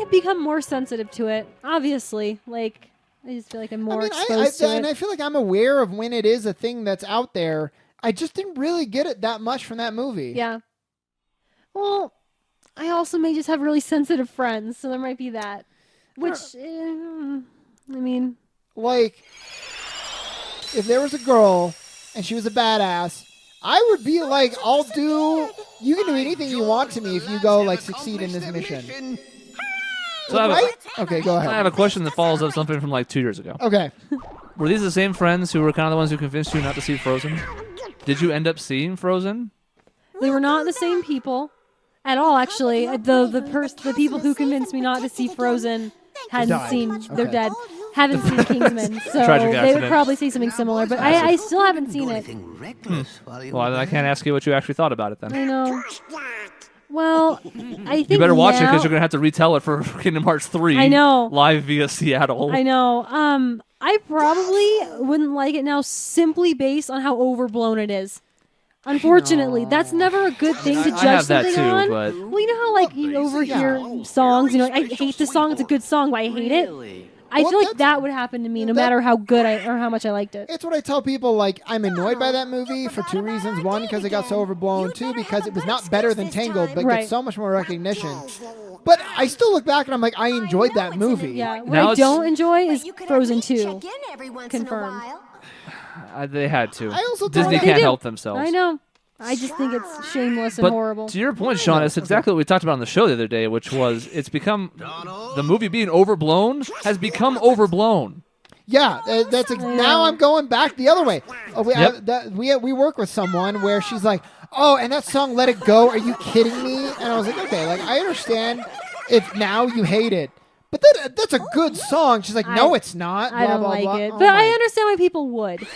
have become more sensitive to it, obviously. Like, I just feel like I'm more exposed to it. And I feel like I'm aware of when it is a thing that's out there. I just didn't really get it that much from that movie. Yeah. Well, I also may just have really sensitive friends, so there might be that. Which, I mean... Like, if there was a girl and she was a badass, I would be like, you can do anything you want to me if you go, like, succeed in this mission. So Okay, go ahead. I have a question that follows up something from like 2 years ago. Okay. Were these the same friends who were kind of the ones who convinced you not to see Frozen? Did you end up seeing Frozen? They were not the same people at all, actually. The people who convinced me not to see Frozen hadn't seen... They're dead. Haven't seen Kingsman, so they would probably say something similar, but I still haven't seen it. Well, I can't ask you what you actually thought about it then. I know. Well, I think you better watch it now- because you're going to have to retell it for Kingdom Hearts 3 I know. live via Seattle. I know. I probably wouldn't like it now simply based on how overblown it is. Unfortunately, that's never a good thing to judge I have that something too, on. but... Well, you know how like you overhear songs, you know, like, I hate this song, it's a good song, but I hate it. I feel like that would happen to me no matter how good or how much I liked it. It's what I tell people, like, I'm annoyed by that movie for two reasons. One, because it got so overblown. Two, because it was not better than Tangled, but gets so much more recognition. But I still look back and I'm like, I enjoyed that movie. Yeah, what I don't enjoy is Frozen 2. Confirmed. They had to. I also Disney can't help themselves. I know. I just think it's shameless and But horrible. to your point, Sean, it's exactly what we talked about on the show the other day, which was it's become the movie being overblown has become overblown. Yeah, now I'm going back the other way. We work with someone where she's like, "Oh, and that song "Let It Go." Are you kidding me? And I was like, "Okay, like I understand if now you hate it, but that's a good song." She's like, "No, it's not." I don't blah, like blah. it, Oh but I my- understand why people would.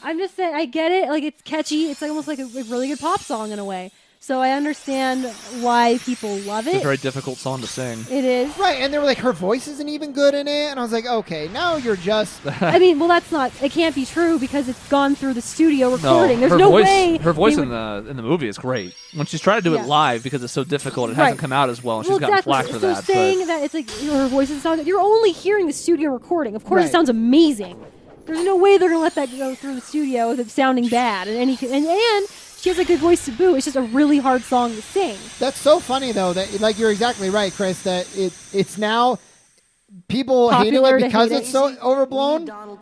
I'm just saying, I get it. Like, it's catchy. It's like almost like a really good pop song in a way. So I understand why people love it. It's a very difficult song to sing. It is. Right, and they were like, her voice isn't even good in it. And I was like, okay, now you're just... I mean, well, it can't be true because it's gone through the studio recording. There's no way. Her voice in the movie is great. When she's trying to do it live because it's so difficult, it hasn't come out as well, and she's gotten flack for that. So saying that it's like her voice doesn't sound good, you're only hearing the studio recording. Of course, it sounds amazing. There's no way they're going to let that go through the studio with it sounding bad. And she has a good voice to boot. It's just a really hard song to sing. That's so funny, though, that like you're exactly right, Chris, that it's now people Popular hating it because hate it's so overblown. Now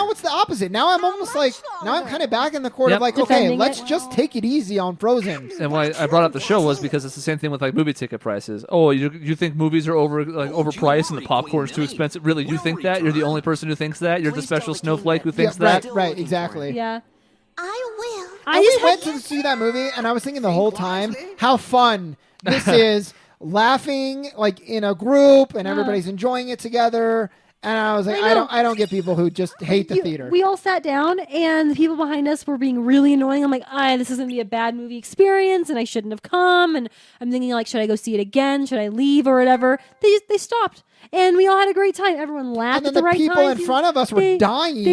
It's the opposite. Now I'm almost like, I'm kind of back in the court of like, okay, let's just take it easy on Frozen. And why I brought up the show was because it's the same thing with like movie ticket prices. Oh, you think movies are overpriced and the popcorn's too expensive? Really, you think that? You're the only person who thinks that? You're the special snowflake who thinks that? Right, exactly. Yeah. I will. We went to see that movie, and I was thinking the whole time how fun this is, laughing like in a group, and everybody's enjoying it together. And I was like, I don't get people who just hate the theater. We all sat down, and the people behind us were being really annoying. I'm like, this is going to be a bad movie experience, and I shouldn't have come. And I'm thinking, like, should I go see it again? Should I leave or whatever? They stopped. And we all had a great time. Everyone laughed at the right time. And the people in front of us were dying.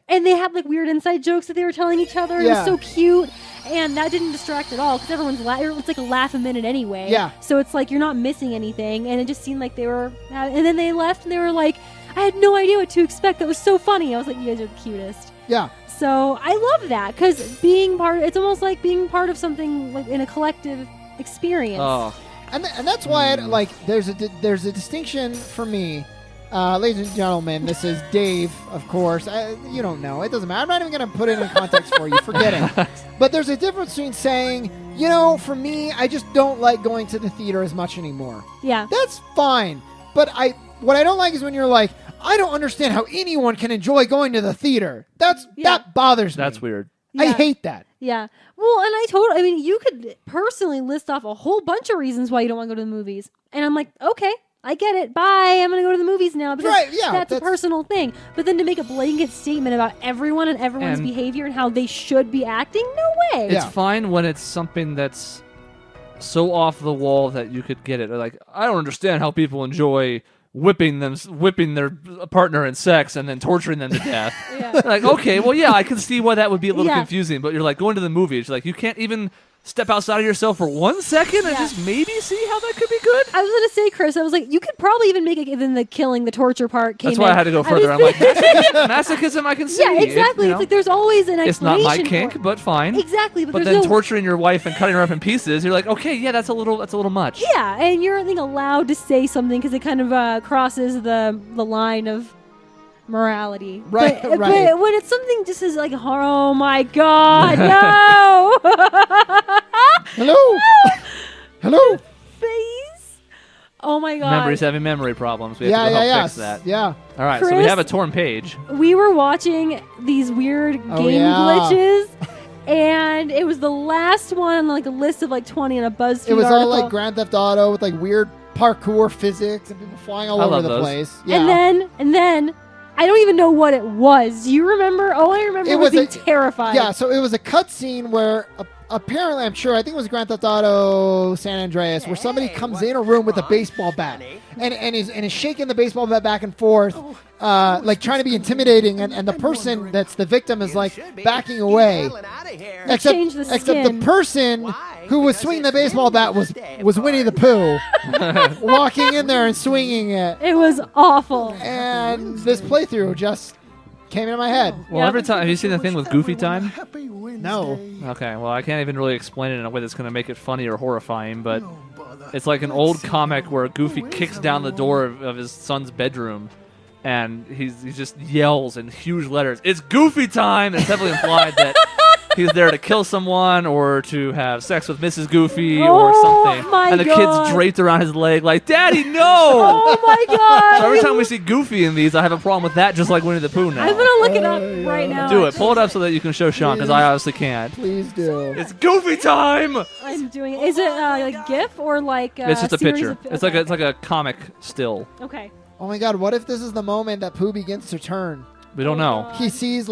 They had like weird inside jokes that they were telling each other. It was so cute. And that didn't distract at all because everyone's it's like a laugh a minute anyway. Yeah. So it's like you're not missing anything. And it just seemed like they were... And then they left and they were like, I had no idea what to expect. That was so funny. I was like, you guys are the cutest. Yeah. So I love that because it's almost like being part of something like in a collective experience. Oh. And that's why there's a distinction for me. Ladies and gentlemen, this is Dave, of course. You don't know. It doesn't matter. I'm not even going to put it in context for you. Forget it. But there's a difference between saying, for me, I just don't like going to the theater as much anymore. Yeah. That's fine. But what I don't like is when you're like, I don't understand how anyone can enjoy going to the theater. That bothers me. That's weird. Yeah. I hate that. Yeah. Well, and you could personally list off a whole bunch of reasons why you don't want to go to the movies. And I'm like, okay, I get it. Bye. I'm going to go to the movies now because that's a personal thing. But then to make a blanket statement about everyone and everyone's behavior and how they should be acting, no way. It's fine when it's something that's so off the wall that you could get it. Like, I don't understand how people enjoy whipping their partner in sex and then torturing them to death. Like, okay, well, yeah, I can see why that would be a little confusing, but you're like going to the movies, like you can't even step outside of yourself for 1 second and just maybe see how that could be good? I was going to say, Chris, I was like, you could probably even make it even the killing, the torture part came That's why I had to go further. I'm like, masochism I can see. Yeah, exactly. It's like there's always an explanation. It's not my kink, but fine. Exactly. But then torturing your wife and cutting her up in pieces, you're like, okay, yeah, that's a little much. Yeah, and you're, I think, allowed to say something because it kind of crosses the line of morality. Right, but, right. But when it's something just as like, oh my God, no! Hello? Hello? Face? Oh my God. Remember, he's having memory problems. We have to help fix that. Yeah. All right, Chris, so we have a torn page. We were watching these weird game glitches. And it was the last one on like a list of like 20 in a BuzzFeed It was article. all like Grand Theft Auto with like weird parkour physics and people flying all over the place. Yeah. And then I don't even know what it was. Do you remember? All I remember was being terrified. Yeah, so it was a cutscene where apparently, I think it was Grand Theft Auto San Andreas, where somebody comes in a room with a baseball bat and is shaking the baseball bat back and forth, like trying to be intimidating, and the person that's the victim is like backing away. Except the person who was swinging the baseball bat was Winnie the Pooh, walking in there and swinging it. It was awful. And this playthrough just came into my head. Well, every time, have you seen the thing with Goofy Time? No. Okay, well, I can't even really explain it in a way that's going to make it funny or horrifying, but it's like an old comic where Goofy kicks down the door of his son's bedroom, and he just yells in huge letters, "It's Goofy Time!" It's heavily implied that he's there to kill someone or to have sex with Mrs. Goofy or something. And the kid's draped around his leg like, "Daddy, no!" Oh my God. So every time we see Goofy in these, I have a problem with that, just like Winnie the Pooh now. I'm going to look it up right now. Do it. Pull it up so that you can show Sean, because I obviously can't. Please do. It's Goofy Time! I'm doing it. Is it like GIF or like it's just a picture. Okay. It's like a comic still. Okay. Oh my God, what if this is the moment that Pooh begins to turn? We don't know. He sees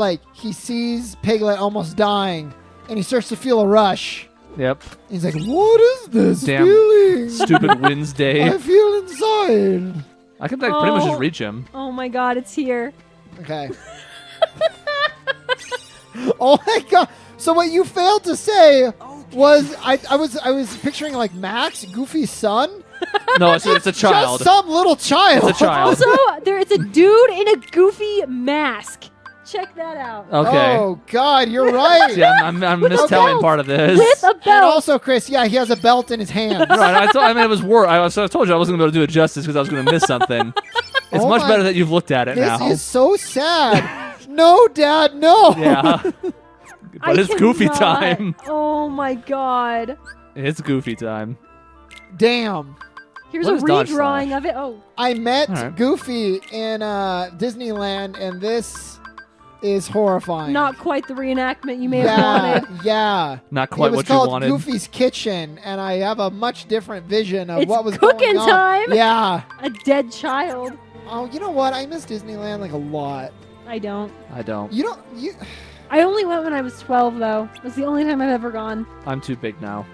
Piglet almost dying, and he starts to feel a rush. Yep. He's like, what is this Damn feeling? Stupid Wednesday. I feel inside. I can pretty much just reach him. Oh my God, it's here. Okay. Oh my God. So what you failed to say was I was picturing like Max, Goofy's son. No, it's a child. Just some little child. It's a child. Also, it's a dude in a Goofy mask. Check that out. Okay. Oh God, you're right. Yeah, I'm mistelling part of this. With a belt. And also, Chris, yeah, he has a belt in his hand. Right. I mean, it was work. I told you I wasn't going to be able to do it justice because I was going to miss something. It's much better that you've looked at it now. This is so sad. No, Dad, no. Yeah. But it's Goofy time. Oh my God. It's Goofy time. Damn. Here's What a is Dodge redrawing Slash? of it. Oh. I met Alright. Goofy in Disneyland, and this is horrifying. Not quite the reenactment you may have wanted. Yeah. Not quite it was what you called wanted. Goofy's Kitchen, and I have a much different vision of It's what was cooking going on. time. Yeah. A dead child. Oh, you know what? I miss Disneyland like a lot. I don't. I don't. You. I only went when I was 12, though. It's the only time I've ever gone. I'm too big now.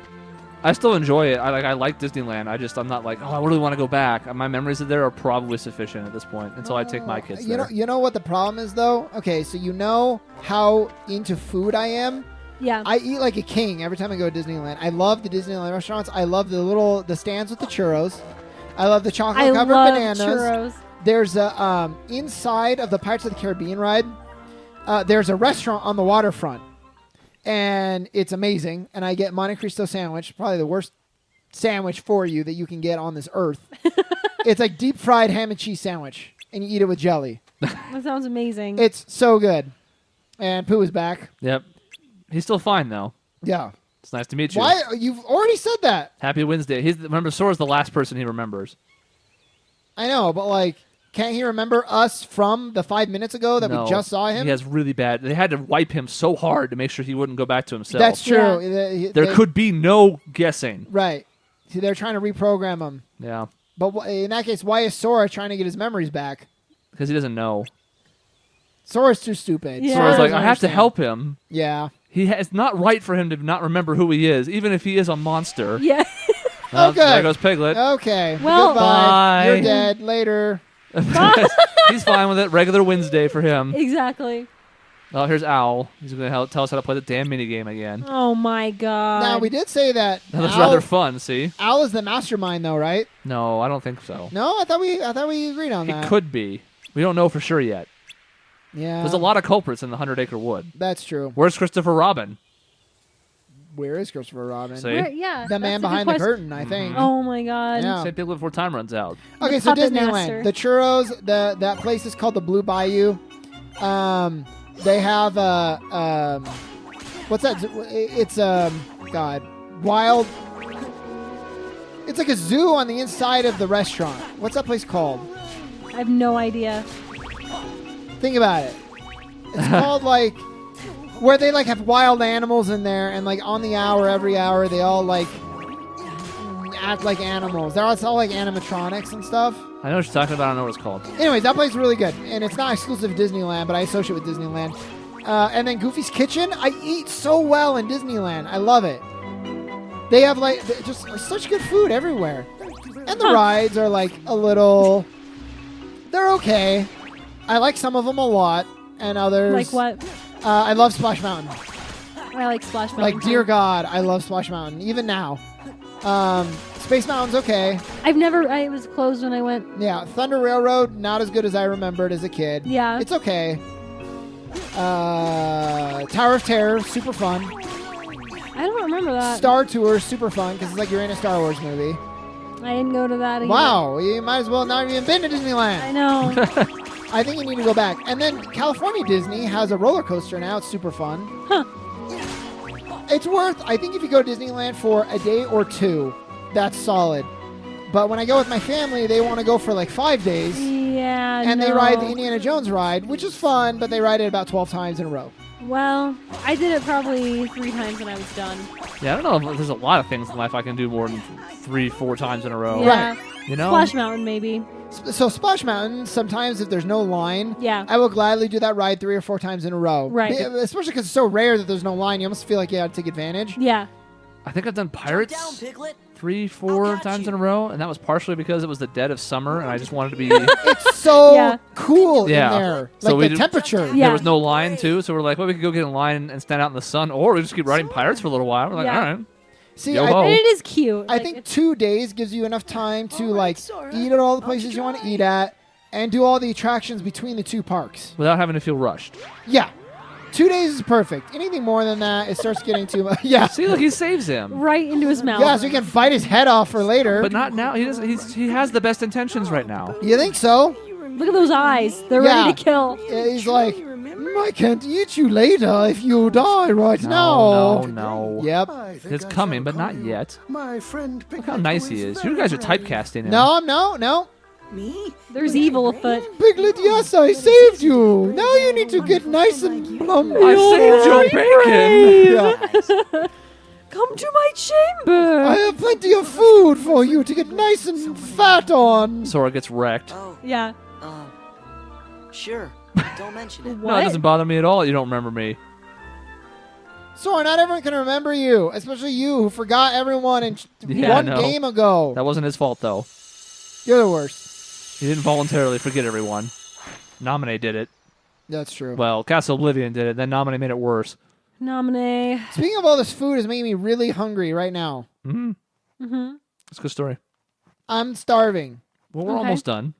I still enjoy it. I like Disneyland. I'm not like, oh, I really want to go back. My memories of there are probably sufficient at this point until I take my kids there. You know what the problem is though? Okay, so you know how into food I am. Yeah. I eat like a king every time I go to Disneyland. I love the Disneyland restaurants. I love the stands with the churros. I love the chocolate covered bananas. Churros. There's a inside of the Pirates of the Caribbean ride. There's a restaurant on the waterfront, and it's amazing. And I get Monte Cristo sandwich, probably the worst sandwich for you that you can get on this earth. It's like deep fried ham and cheese sandwich, and you eat it with jelly. That sounds amazing. It's so good. And Pooh is back. Yep. He's still fine though. Yeah. It's nice to meet you. Why? You've already said that. Happy Wednesday. Remember, Sora's the last person he remembers. I know, but like, can't he remember us from the 5 minutes ago that No, we just saw him? He has really bad. They had to wipe him so hard to make sure he wouldn't go back to himself. That's true. Yeah. There could be no guessing. Right. See, they're trying to reprogram him. Yeah. But in that case, why is Sora trying to get his memories back? Because he doesn't know. Sora's too stupid. Yeah. Sora's Sora like, doesn't I have to understand. help him. Yeah. It's not right for him to not remember who he is, even if he is a monster. yeah. Okay. There goes Piglet. Okay. Well- Goodbye. Bye. You're dead. Later. He's fine with it. Regular Wednesday for him. Exactly. Oh, here's Owl. He's going to tell us how to play the damn minigame again. Oh my god. Now, we did say that That was rather fun, see? Al is the mastermind, though, right? No, I don't think so. No, I thought we agreed on that. It could be. We don't know for sure yet. Yeah. There's a lot of culprits in the 100 Acre Wood. That's true. Where's Christopher Robin? Where is Christopher Robin? See? Yeah. The man behind the curtain, I think. Oh my god. Yeah. Same thing before time runs out. Okay, so Puppet Disneyland. Master. The churros, that place is called the Blue Bayou. They have what's that? It's God, wild. It's like a zoo on the inside of the restaurant. What's that place called? I have no idea. Think about it. It's called like where they like have wild animals in there, and like on the hour, every hour, they all like act like animals. They're all like animatronics and stuff. I know what you're talking about. I don't know what it's called. Anyways, that place is really good, and it's not exclusive to Disneyland, but I associate with Disneyland. And then Goofy's Kitchen, I eat so well in Disneyland. I love it. They have like just such good food everywhere, and the rides are like a little. They're okay. I like some of them a lot, and others. Like what? I love Splash Mountain. I like Splash Mountain. Like, dear God, I love Splash Mountain, even now. Space Mountain's okay. I was closed when I went. Yeah, Thunder Railroad, not as good as I remembered as a kid. Yeah. It's okay. Tower of Terror, super fun. I don't remember that. Star Tour, super fun, because it's like you're in a Star Wars movie. I didn't go to that either. Wow, you might as well not even been to Disneyland. I know. I think you need to go back. And then California Disney has a roller coaster now. It's super fun. Huh. It's worth, I think if you go to Disneyland for a day or two, that's solid. But when I go with my family, they want to go for like 5 days. Yeah, And no. they ride the Indiana Jones ride, which is fun, but they ride it about 12 times in a row. Well, I did it probably 3 times when I was done. Yeah, I don't know if there's a lot of things in life I can do more than 3-4 times in a row. Yeah. Right. You know? Splash Mountain, maybe. So Splash Mountain, sometimes if there's no line, Yeah. I will gladly do that ride 3 or 4 times in a row. Right. Especially because it's so rare that there's no line. You almost feel like you have to take advantage. Yeah. I think I've done Pirates Down, Piglet. 3-4 times in a row, and that was partially because it was the dead of summer, and I just wanted to be... It's so Yeah. cool Yeah. in there. So Like we the did- temperature. Yeah. There was no line, too, so we're like, well, we could go get in line and stand out in the sun, or we just keep riding Pirates for a little while. We're like, Yeah. all right. See, Yo-ho. And it is cute. I Like, think it's- 2 days gives you enough time to like Sora. eat at all the Won't places you you want to try? eat at and do all the attractions between the 2 parks. Without having to feel rushed. Yeah. 2 days is perfect. Anything more than that, it starts getting too much. Yeah. See, look, he saves him. right into his mouth. Yeah, so you can bite his head off for later. But not now. He has the best intentions right now. You think so? Look at those eyes. They're Yeah. ready to kill. Yeah, he's like, I can't eat you later if you die right now. No. Yep. It's coming, but not yet. My friend Look how nice he is. You guys are typecasting him. No, no. Me? There's evil afoot. Piglet, yes, I saved you. Now you need to get nice and plump. I saved your bacon. Yeah. Come to my chamber. I have plenty of food for you to get nice and fat on. Sora gets wrecked. Oh, Yeah. sure. Don't mention it. No, it doesn't bother me at all. You don't remember me. Sora, not everyone can remember you, especially you who forgot everyone in Yeah, one I know. game ago. That wasn't his fault, though. You're the worst. He didn't voluntarily forget everyone. Nominee did it. That's true. Well, Castle Oblivion did it. Then Nominee made it worse. Nominee. Speaking of all this food, is making me really hungry right now. Mm-hmm. Mm-hmm. It's a good story. I'm starving. Well, we're Okay. almost done.